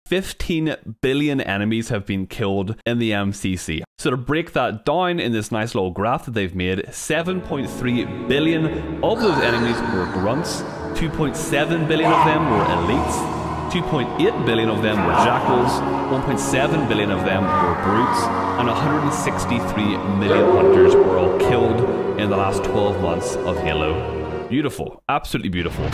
15 billion enemies have been killed in the MCC. So to break that down in this nice little graph that they've made, 7.3 billion of those enemies were grunts, 2.7 billion of them were elites, 2.8 billion of them were jackals, 1.7 billion of them were brutes, and 163 million hunters were all killed in the last 12 months of Halo. Beautiful, absolutely beautiful.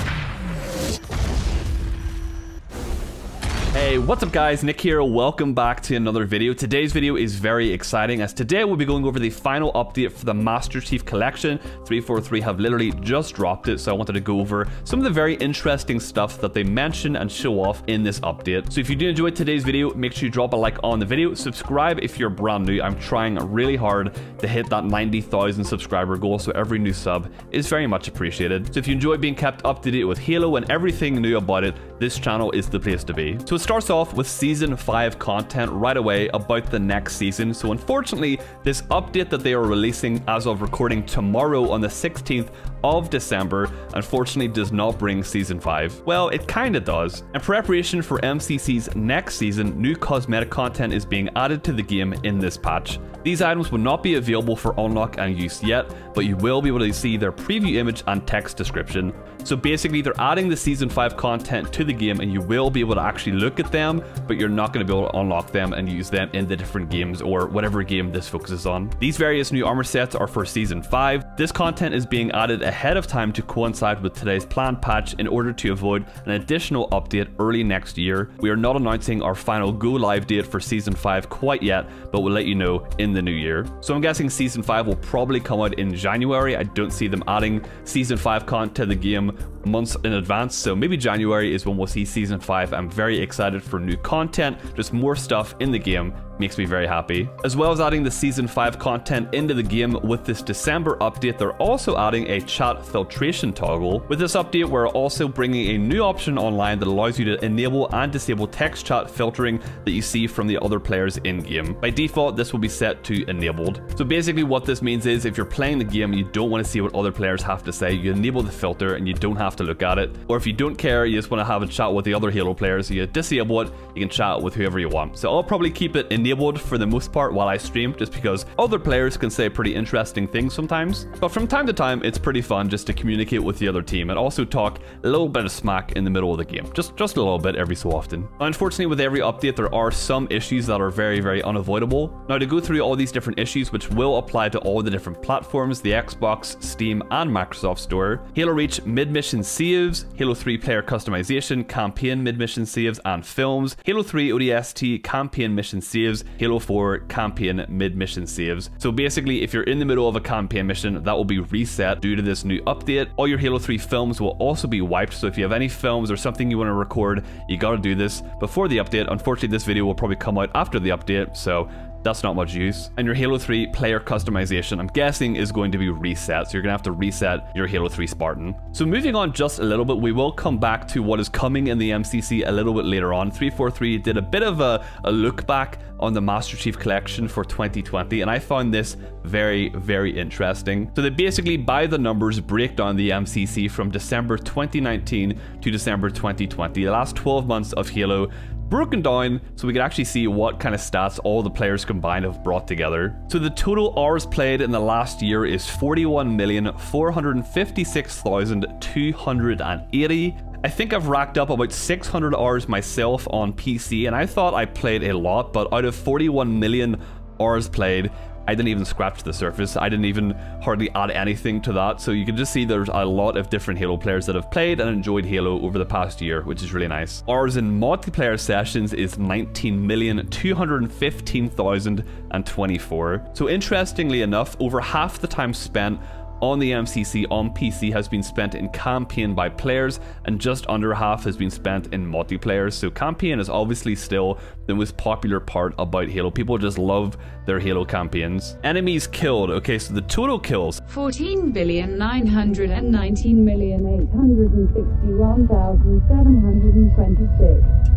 Hey, what's up guys, Nick here, welcome back to another video. Today's video is very exciting as today we'll be going over the final update for the Master Chief Collection. 343 have literally just dropped it, so I wanted to go over some of the very interesting stuff that they mention and show off in this update. So if you do enjoy today's video, make sure you drop a like on the video, subscribe if you're brand new. I'm trying really hard to hit that 90,000 subscriber goal, so every new sub is very much appreciated. So if you enjoy being kept up to date with Halo and everything new about it, this channel is the place to be. So it starts off with Season 5 content right away about the next season. So unfortunately, this update that they are releasing as of recording tomorrow on the 16th of December, unfortunately does not bring Season 5. Well, it kinda does. In preparation for MCC's next season, new cosmetic content is being added to the game in this patch. These items will not be available for unlock and use yet, but you will be able to see their preview image and text description. So basically, they're adding the Season 5 content to the game and you will be able to actually look at them, but you're not going to be able to unlock them and use them in the different games or whatever game this focuses on. These various new armor sets are for Season 5. This content is being added ahead of time to coincide with today's planned patch in order to avoid an additional update early next year. We are not announcing our final go live date for Season 5 quite yet, but we'll let you know in the new year. So I'm guessing Season 5 will probably come out in January. I don't see them adding Season 5 content to the game months in advance, so maybe January is when we'll see Season 5. I'm very excited for new content, just more stuff in the game. Makes me very happy. As well as adding the Season 5 content into the game with this December update, they're also adding a chat filtration toggle. With this update, we're also bringing a new option online that allows you to enable and disable text chat filtering that you see from the other players in-game. By default, this will be set to enabled. So basically what this means is if you're playing the game and you don't want to see what other players have to say, you enable the filter and you don't have to look at it. Or if you don't care, you just want to have a chat with the other Halo players, so you disable it, you can chat with whoever you want. So I'll probably keep it enabled for the most part while I stream, just because other players can say pretty interesting things sometimes. But from time to time, it's pretty fun just to communicate with the other team and also talk a little bit of smack in the middle of the game. Just a little bit every so often. Unfortunately, with every update, there are some issues that are very, very unavoidable. Now, to go through all these different issues, which will apply to all the different platforms, the Xbox, Steam, and Microsoft Store, Halo Reach mid-mission saves, Halo 3 player customization, campaign mid-mission saves and films, Halo 3 ODST campaign mission saves, Halo 4 campaign mid-mission saves. So basically, if you're in the middle of a campaign mission, that will be reset due to this new update. All your Halo 3 films will also be wiped, so if you have any films or something you want to record, you gotta do this before the update. Unfortunately, this video will probably come out after the update, so that's not much use. And your Halo 3 player customization, I'm guessing, is going to be reset, so you're gonna have to reset your Halo 3 Spartan. So moving on just a little bit, we will come back to what is coming in the MCC a little bit later on. 343 did a bit of a look back on the Master Chief Collection for 2020, and I found this very, very interesting. So they basically, by the numbers, break down the MCC from December 2019 to December 2020, the last 12 months of Halo, broken down so we can actually see what kind of stats all the players combined have brought together. So the total hours played in the last year is 41,456,280. I think I've racked up about 600 hours myself on PC, and I thought I played a lot, but out of 41 million hours played, I didn't even scratch the surface. I didn't even hardly add anything to that. So you can just see there's a lot of different Halo players that have played and enjoyed Halo over the past year, which is really nice. Hours in multiplayer sessions is 19,215,024. So interestingly enough, over half the time spent on the MCC on PC has been spent in campaign by players, and just under half has been spent in multiplayer. So campaign is obviously still the most popular part about Halo. People just love their Halo campaigns. Enemies killed. Okay, so the total kills: 14,919,861,726.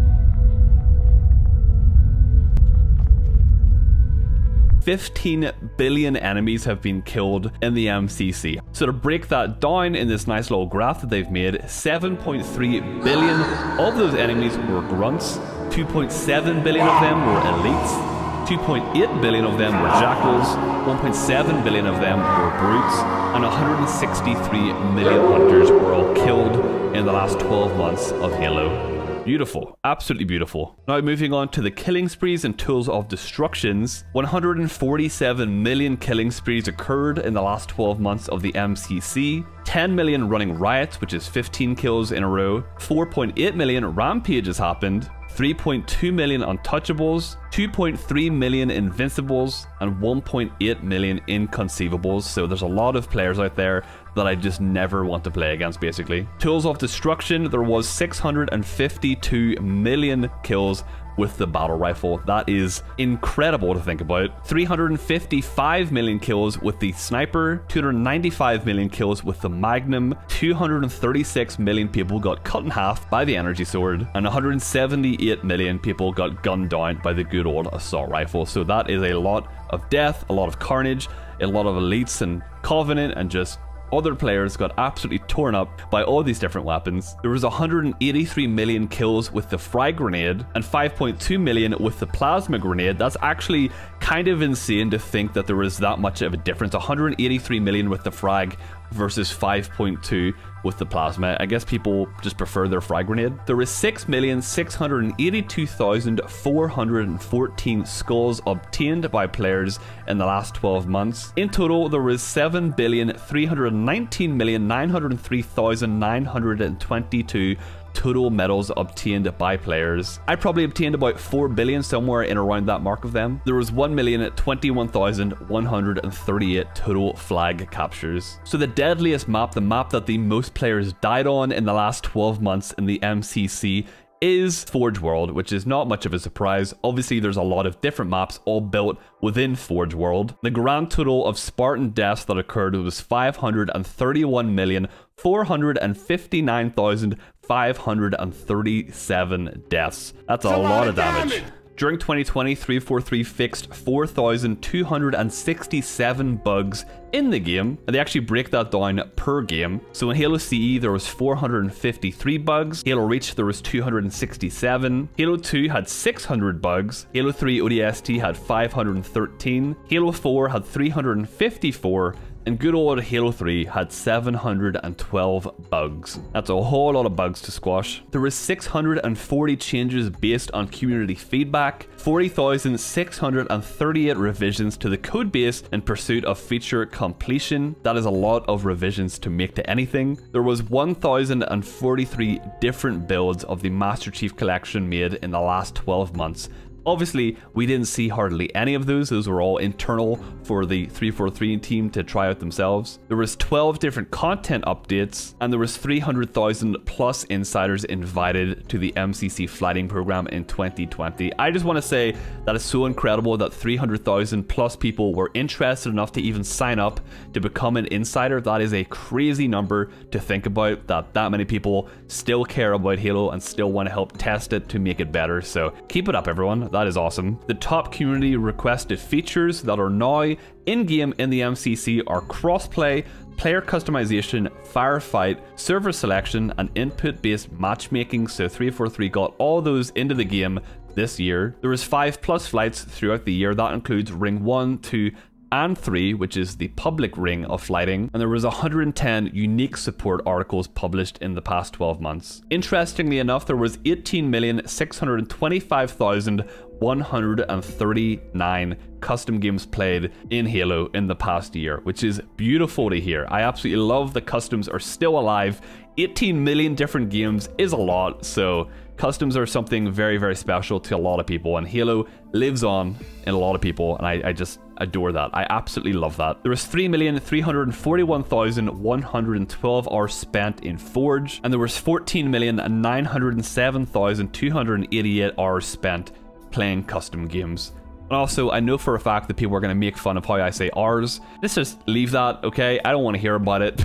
15 billion enemies have been killed in the MCC. So to break that down in this nice little graph that they've made, 7.3 billion of those enemies were grunts, 2.7 billion of them were elites, 2.8 billion of them were jackals, 1.7 billion of them were brutes, and 163 million hunters were all killed in the last 12 months of Halo. Beautiful, absolutely beautiful. Now moving on to the killing sprees and tools of destructions, 147 million killing sprees occurred in the last 12 months of the MCC, 10 million running riots, which is 15 kills in a row, 4.8 million rampages happened, 3.2 million untouchables, 2.3 million invincibles, and 1.8 million inconceivables. So there's a lot of players out there that I just never want to play against, basically. Tools of destruction, there was 652 million kills with the battle rifle. That is incredible to think about. 355 million kills with the sniper, 295 million kills with the magnum, 236 million people got cut in half by the energy sword, and 178 million people got gunned down by the good old assault rifle. So that is a lot of death, a lot of carnage, a lot of elites and Covenant and just other players got absolutely torn up by all these different weapons. There was 183 million kills with the frag grenade and 5.2 million with the plasma grenade. That's actually kind of insane to think that there was that much of a difference. 183 million with the frag versus 5.2 with the plasma. I guess people just prefer their frag grenade. There was 6,682,414 skulls obtained by players in the last 12 months. In total, there was 7,319,903,922 total medals obtained by players. I probably obtained about 4 billion, somewhere in around that mark of them. There was 1,021,138 total flag captures. So the deadliest map, the map that the most players died on in the last 12 months in the MCC, is Forge World, which is not much of a surprise. Obviously, there's a lot of different maps all built within Forge World. The grand total of Spartan deaths that occurred was 531,459,537 deaths. That's a lot of damage. During 2020, 343 fixed 4,267 bugs in the game, and they actually break that down per game. So in Halo CE, there was 453 bugs. Halo Reach, there was 267. Halo 2 had 600 bugs. Halo 3 ODST had 513. Halo 4 had 354. And good old Halo 3 had 712 bugs. That's a whole lot of bugs to squash. There was 640 changes based on community feedback, 40,638 revisions to the code base in pursuit of feature completion. That is a lot of revisions to make to anything. There was 1,043 different builds of the Master Chief Collection made in the last 12 months. Obviously, we didn't see hardly any of those. Those were all internal for the 343 team to try out themselves. There was 12 different content updates, and there was 300,000 plus insiders invited to the MCC flighting program in 2020. I just want to say that it's so incredible that 300,000 plus people were interested enough to even sign up to become an insider. That is a crazy number to think about, that many people still care about Halo and still want to help test it to make it better. So keep it up, everyone. That is awesome. The top community requested features that are now in-game in the MCC are crossplay, player customization, firefight, server selection, and input-based matchmaking. So 343 got all those into the game this year. There was 5+ flights throughout the year. That includes Ring 1, 2, and 3, which is the public ring of flighting, and there was 110 unique support articles published in the past 12 months. Interestingly enough, there was 18,625,139 custom games played in Halo in the past year, which is beautiful to hear. I absolutely love the customs are still alive. 18 million different games is a lot, so customs are something very, very special to a lot of people, and Halo lives on in a lot of people, and I just adore that. I absolutely love that. There was 3,341,112 hours spent in Forge, and there was 14,907,288 hours spent playing custom games. And also, I know for a fact that people are going to make fun of how I say ours. Let's just leave that, okay? I don't want to hear about it.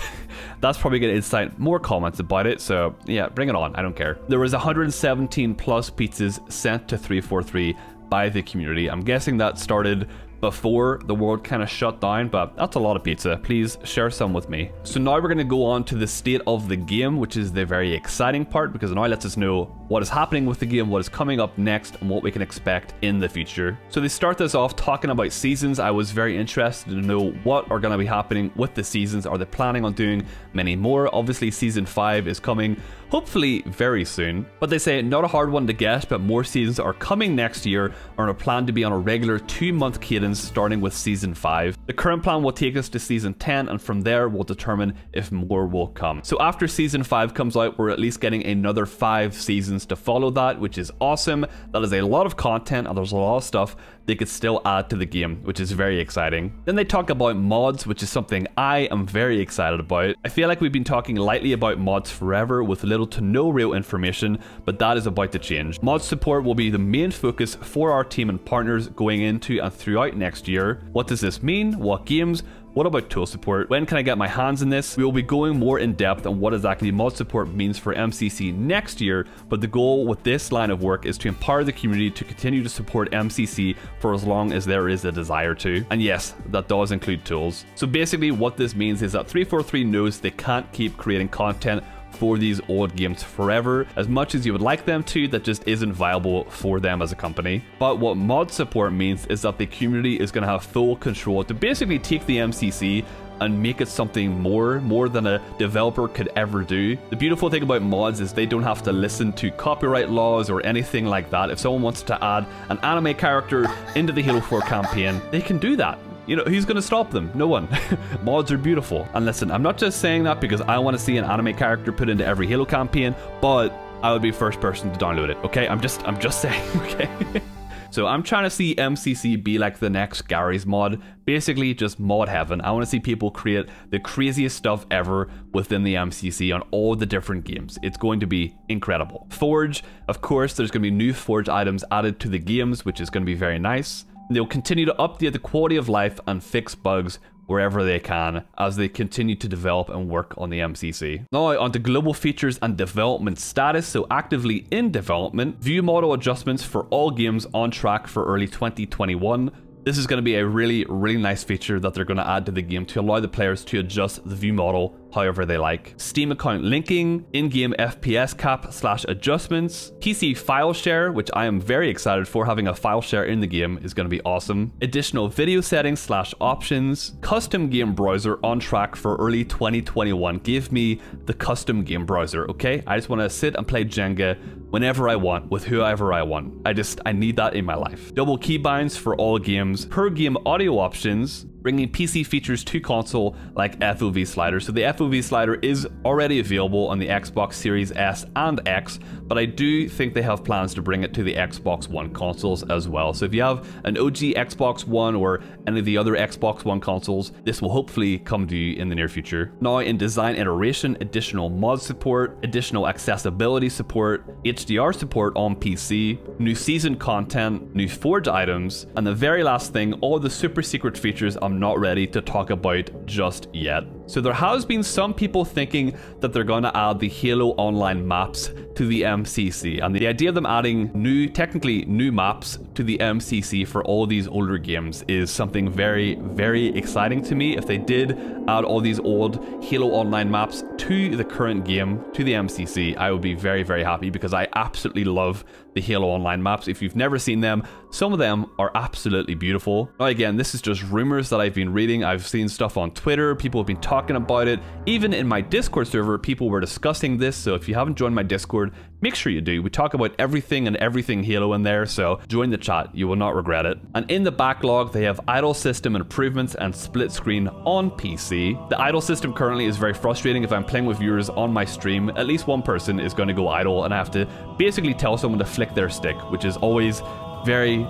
That's probably going to incite more comments about it, so yeah, bring it on. I don't care. There was 117 plus pizzas sent to 343 by the community. I'm guessing that started before the world kind of shut down, but that's a lot of pizza. Please share some with me. So now we're going to go on to the state of the game, which is the very exciting part, because it now lets us know what is happening with the game, what is coming up next, and what we can expect in the future. So they start this off talking about seasons. I was very interested to know what are going to be happening with the seasons. Are they planning on doing many more? Obviously season 5 is coming hopefully very soon, but they say not a hard one to guess, but more seasons are coming next year and are planned to be on a regular 2-month cadence starting with season 5. The current plan will take us to season 10, and from there we'll determine if more will come. So after season 5 comes out, we're at least getting another 5 seasons to follow that, which is awesome. That is a lot of content, and there's a lot of stuff they could still add to the game, which is very exciting. Then they talk about mods, which is something I am very excited about. I feel like we've been talking lightly about mods forever with little to no real information, but that is about to change. Mod support will be the main focus for our team and partners going into and throughout next year. What does this mean? What games? What about tool support? When can I get my hands in this? We will be going more in depth on what exactly mod support means for MCC next year, but the goal with this line of work is to empower the community to continue to support MCC for as long as there is a desire to. And yes, that does include tools. So basically what this means is that 343 knows they can't keep creating content for these old games forever. As much as you would like them to, that just isn't viable for them as a company. But what mod support means is that the community is going to have full control to basically take the MCC and make it something more than a developer could ever do. The beautiful thing about mods is they don't have to listen to copyright laws or anything like that. If someone wants to add an anime character into the Halo 4 campaign, they can do that. You know, who's going to stop them? No one. Mods are beautiful. And listen, I'm not just saying that because I want to see an anime character put into every Halo campaign, but I would be first person to download it, okay? I'm just saying, okay? So I'm trying to see MCC be like the next Gary's mod, basically just mod heaven. I want to see people create the craziest stuff ever within the MCC on all the different games. It's going to be incredible. Forge, of course, there's going to be new Forge items added to the games, which is going to be very nice. They'll continue to update the quality of life and fix bugs wherever they can as they continue to develop and work on the MCC. Now on to global features and development status. So actively in development, view model adjustments for all games on track for early 2021. This is going to be a really nice feature that they're going to add to the game to allow the players to adjust the view model however they like. Steam account linking, in-game FPS cap / adjustments, PC file share, which I am very excited for. Having a file share in the game is going to be awesome. Additional video settings / options, custom game browser on track for early 2021. Give me the custom game browser, okay? I just want to sit and play Jenga whenever I want, with whoever I want. I need that in my life. Double keybinds for all games, per game audio options, bringing PC features to console like FOV slider. So the FOV slider is already available on the Xbox Series S and X, but I do think they have plans to bring it to the Xbox One consoles as well. So if you have an OG Xbox One or any of the other Xbox One consoles, this will hopefully come to you in the near future. Now in design iteration, additional mod support, additional accessibility support, HDR support on PC, new season content, new Forge items, and the very last thing, all the super secret features I'm not ready to talk about just yet. So there has been some people thinking that they're going to add the Halo Online maps to the MCC, and the idea of them adding technically new maps to the MCC for all these older games is something very exciting to me. If they did add all these old Halo Online maps to the current game, to the MCC, I would be very happy because I absolutely love the Halo Online maps. If you've never seen them, some of them are absolutely beautiful. Now again, this is just rumors that I've been reading. I've seen stuff on Twitter, people have been talking about it. Even in my Discord server, people were discussing this, so if you haven't joined my Discord, make sure you do. We talk about everything and everything Halo in there, so join the chat, you will not regret it. And in the backlog, they have idle system improvements and split screen on PC. The idle system currently is very frustrating. If I'm playing with viewers on my stream, at least one person is going to go idle and I have to basically tell someone to flick their stick, which is always very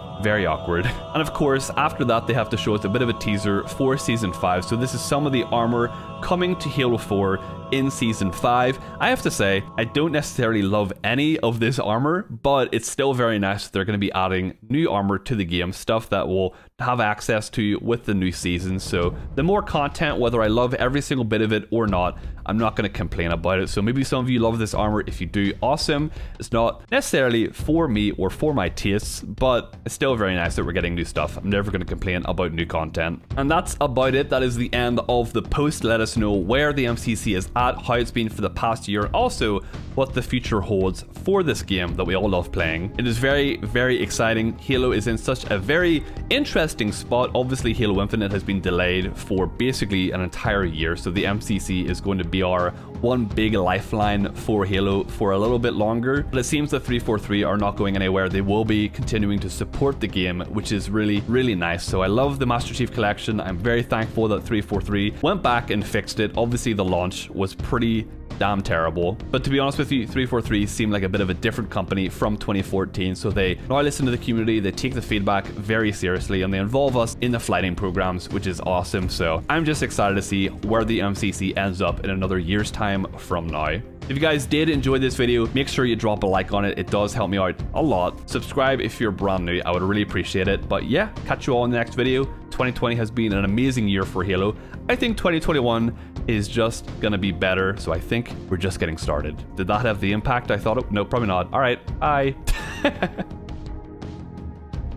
awkward. And of course, after that, they have to show us a bit of a teaser for Season 5. So this is some of the armor coming to Halo 4 in Season 5. I have to say, I don't necessarily love any of this armor, but it's still very nice that they're going to be adding new armor to the game, stuff that we'll have access to with the new season. So the more content, whether I love every single bit of it or not, I'm not going to complain about it. So maybe some of you love this armor. If you do, awesome. It's not necessarily for me or for my tastes, but it's still very nice that we're getting new stuff. I'm never going to complain about new content. And that's about it. That is the end of the post. Let us know where the MCC is at, how it's been for the past year, and also what the future holds for this game that we all love playing. It is very, very exciting. Halo is in such a very interesting spot. Obviously, Halo Infinite has been delayed for basically an entire year, so the MCC is going to be our one big lifeline for Halo for a little bit longer. But it seems that 343 are not going anywhere. They will be continuing to support the game, which is really, really nice. So I love the Master Chief Collection. I'm very thankful that 343 went back and fixed it. Obviously, the launch was pretty damn terrible, but to be honest with you, 343 seemed like a bit of a different company from 2014, so they now listen to the community, they take the feedback very seriously, and they involve us in the flighting programs, which is awesome. So I'm just excited to see where the MCC ends up in another year's time from now. If you guys did enjoy this video, make sure you drop a like on it. It does help me out a lot. Subscribe if you're brand new. I would really appreciate it. But yeah, catch you all in the next video. 2020 has been an amazing year for Halo. I think 2021 is just gonna be better. So I think we're just getting started. Did that have the impact I thought it? No, probably not. All right, bye.